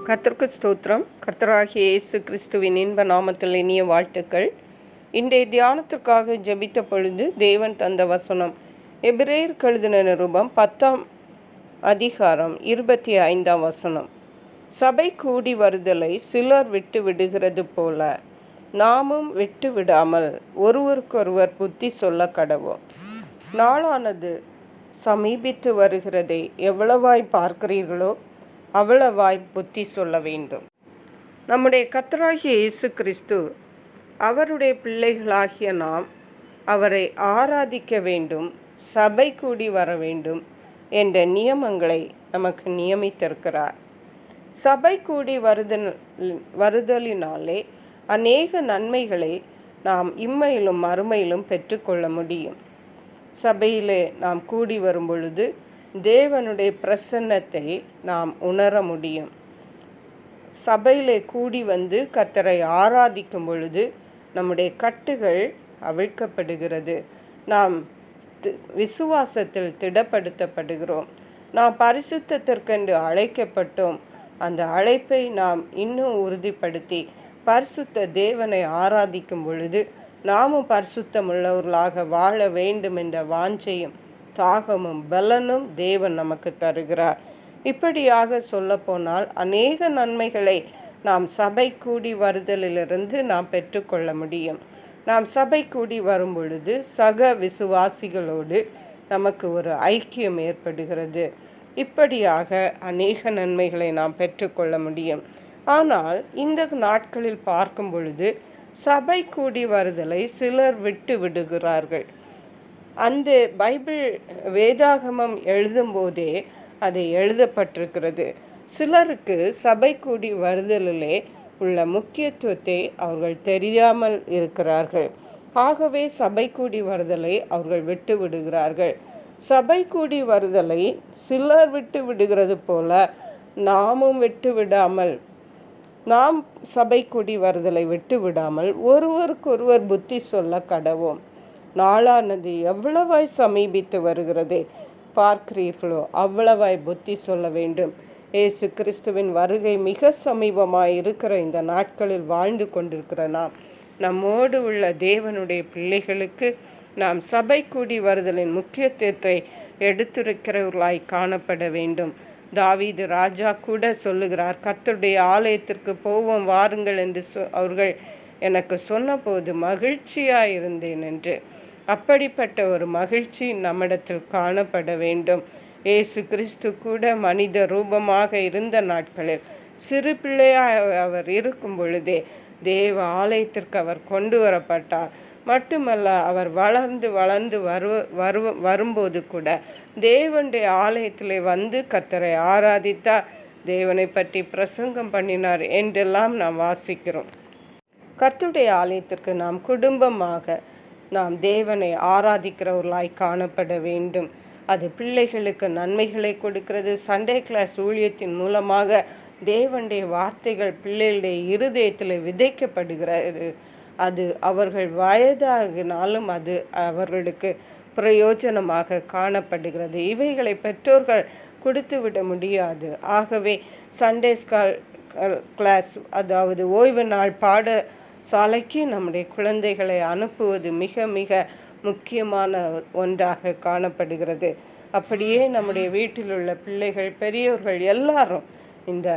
கர்த்தருக்கு ஸ்தோத்திரம். கர்த்தராகிய இயேசு கிறிஸ்துவின் இன்ப நாமத்தில் இனிய வாழ்த்துக்கள். இன்றைய தியானத்திற்காக ஜெபித்த பொழுது தேவன் தந்த வசனம் எபிரேயருக்கு எழுதின நிருபம் 10ஆம் அதிகாரம் 25ஆம் வசனம். சபை கூடி வருதலை சிலர் விட்டு விடுகிறது போல நாமும் விட்டு விடாமல் ஒருவருக்கொருவர் புத்தி சொல்ல கடவோம். நாளானது சமீபித்து வருகிறதை எவ்வளவாய் பார்க்கிறீர்களோ அவ்வளவாய் புத்தி சொல்ல வேண்டும். நம்முடைய கர்த்தராகிய இயேசு கிறிஸ்து அவருடைய பிள்ளைகளாகிய நாம் அவரை ஆராதிக்க வேண்டும், சபை கூடி வர வேண்டும் என்ற நியமங்களை நமக்கு நியமித்திருக்கிறார். சபை கூடி வருதலினாலே அநேக நன்மைகளை நாம் இம்மையிலும் மறுமையிலும் பெற்றுக்கொள்ள முடியும். சபையிலே நாம் கூடி வரும் பொழுது தேவனுடைய பிரசன்னத்தை நாம் உணர முடியும். சபையிலே கூடி வந்து கர்த்தரை ஆராதிக்கும் பொழுது நம்முடைய கட்டுகள் அவிழ்க்கப்படுகிறது. நாம் விசுவாசத்தில் திடப்படுத்தப்படுகிறோம். நாம் பரிசுத்தத்திற்கென்று அழைக்கப்பட்டோம். அந்த அழைப்பை நாம் இன்னும் உறுதிப்படுத்தி பரிசுத்த தேவனை ஆராதிக்கும் பொழுது நாமும் பரிசுத்தமுள்ளவர்களாக வாழ வேண்டும் என்ற வாஞ்சையும் தாகமும் பலனும் தேவன் நமக்கு தருகிறார். இப்படியாக சொல்லப்போனால் அநேக நன்மைகளை நாம் சபை கூடி வருதலிலிருந்து நாம் பெற்றுக்கொள்ள முடியும். நாம் சபை கூடி வரும் பொழுது சக விசுவாசிகளோடு நமக்கு ஒரு ஐக்கியம் ஏற்படுகிறது. இப்படியாக அநேக நன்மைகளை நாம் பெற்றுக்கொள்ள முடியும். ஆனால் இந்த நாட்களில் பார்க்கும் பொழுது சபை கூடி வருதலை சிலர் விட்டு விடுகிறார்கள். அந்த பைபிள் வேதாகமம் எழுதும்போதே அது எழுதப்பட்டிருக்கிறது. சிலருக்கு சபை கூடி வருதலிலே உள்ள முக்கியத்துவத்தை அவர்கள் தெரியாமல் இருக்கிறார்கள். ஆகவே சபை கூடி வருதலை அவர்கள் விட்டு விடுகிறார்கள். சபை கூடி வருதலை சிலர் விட்டு விடுகிறது போல நாமும் விட்டு விடாமல், நாம் சபை கூடி வருதலை விட்டு விடாமல் ஒருவருக்கொருவர் புத்தி சொல்ல கடவோம். நாளானது எவ்வளவாய் சமீபித்து வருகிறதே பார்க்கிறீர்களோ அவ்வளவாய் புத்தி சொல்ல வேண்டும். இயேசு கிறிஸ்துவின் வருகை மிக சமீபமாய் இருக்கிற இந்த நாட்களில் வாழ்ந்து கொண்டிருக்கிற நம்மோடு உள்ள தேவனுடைய பிள்ளைகளுக்கு நாம் சபை கூடி வருதலின் முக்கியத்துவத்தை எடுத்துரைக்கிறவர்களாய் காணப்பட வேண்டும். தாவீது ராஜா கூட சொல்லுகிறார், கர்த்தருடைய ஆலயத்திற்கு போவோம் வாருங்கள் என்று அவர்கள் எனக்கு சொன்னபோது மகிழ்ச்சியாக இருந்தேன் என்று. அப்படிப்பட்ட ஒரு மகிழ்ச்சி நம்மிடத்தில் காணப்பட வேண்டும். இயேசு கிறிஸ்து கூட மனித ரூபமாக இருந்த நாட்களில் சிறு பிள்ளையாக அவர் இருக்கும் பொழுதே தேவ ஆலயத்திற்கு அவர் கொண்டு வரப்பட்டார். மட்டுமல்ல, அவர் வளர்ந்து வரும்போது கூட தேவனுடைய ஆலயத்திலே வந்து கர்த்தரை ஆராதித்தார், தேவனை பற்றி பிரசங்கம் பண்ணினார் என்றெல்லாம் நாம் வாசிக்கிறோம். கர்த்தருடைய ஆலயத்திற்கு நாம் குடும்பமாக நாம் தேவனை ஆராதிக்கிறவர்களாய் காணப்பட வேண்டும். அது பிள்ளைகளுக்கு நன்மைகளை கொடுக்கிறது. சண்டே கிளாஸ் ஊழியத்தின் மூலமாக தேவனுடைய வார்த்தைகள் பிள்ளைகளுடைய இருதயத்தில் விதைக்கப்படுகிறது. அது அவர்கள் வயதாகினாலும் அது அவர்களுக்கு பிரயோஜனமாக காணப்படுகிறது. இவைகளை பெற்றோர்கள் கொடுத்து விட முடியாது. ஆகவே சண்டே கிளாஸ், அதாவது ஓய்வு நாள் சாலைக்கு நம்முடைய குழந்தைகளை அனுப்புவது மிக மிக முக்கியமான ஒன்றாக காணப்படுகிறது. அப்படியே நம்முடைய வீட்டில் உள்ள பிள்ளைகள், பெரியோர்கள் எல்லாரும் இந்த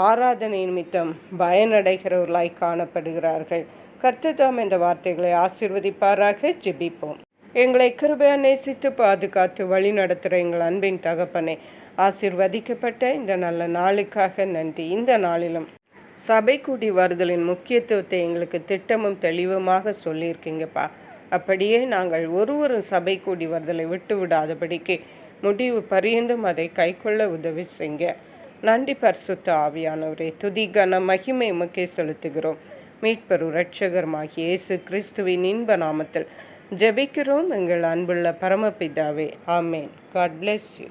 ஆராதனை நிமித்தம் பயனடைகிறவர்களாய் காணப்படுகிறார்கள். கர்த்தர் தாம் இந்த வார்த்தைகளை ஆசீர்வதிப்பாராக. ஜெபிப்போம். எங்களை கிருபையா நேசித்து பாதுகாத்து வழி நடத்துகிற எங்கள் அன்பின் தகப்பனே, ஆசீர்வதிக்கப்பட்ட இந்த நல்ல நாளுக்காக நன்றி. இந்த நாளிலும் சபை கூடி வருதலின் முக்கியத்துவத்தை எங்களுக்கு திட்டமும் தெளிவுமாக சொல்லியிருக்கீங்கப்பா. அப்படியே நாங்கள் ஒருவரும் சபை கூடி வருதலை விட்டு விடாதபடிக்கு முடிவு பரியந்தும் அதை கைக்கொள்ள உதவி செய்ய நன்றி. பரிசுத்த ஆவியானவரே, துதி கன மகிமை உமக்கே செலுத்துகிறோம். மீட்பரு இரட்சகருமாகிய இயேசு கிறிஸ்துவின் இன்ப நாமத்தில் ஜெபிக்கிறோம் எங்கள் அன்புள்ள பரமபிதாவே. ஆமேன். God bless you.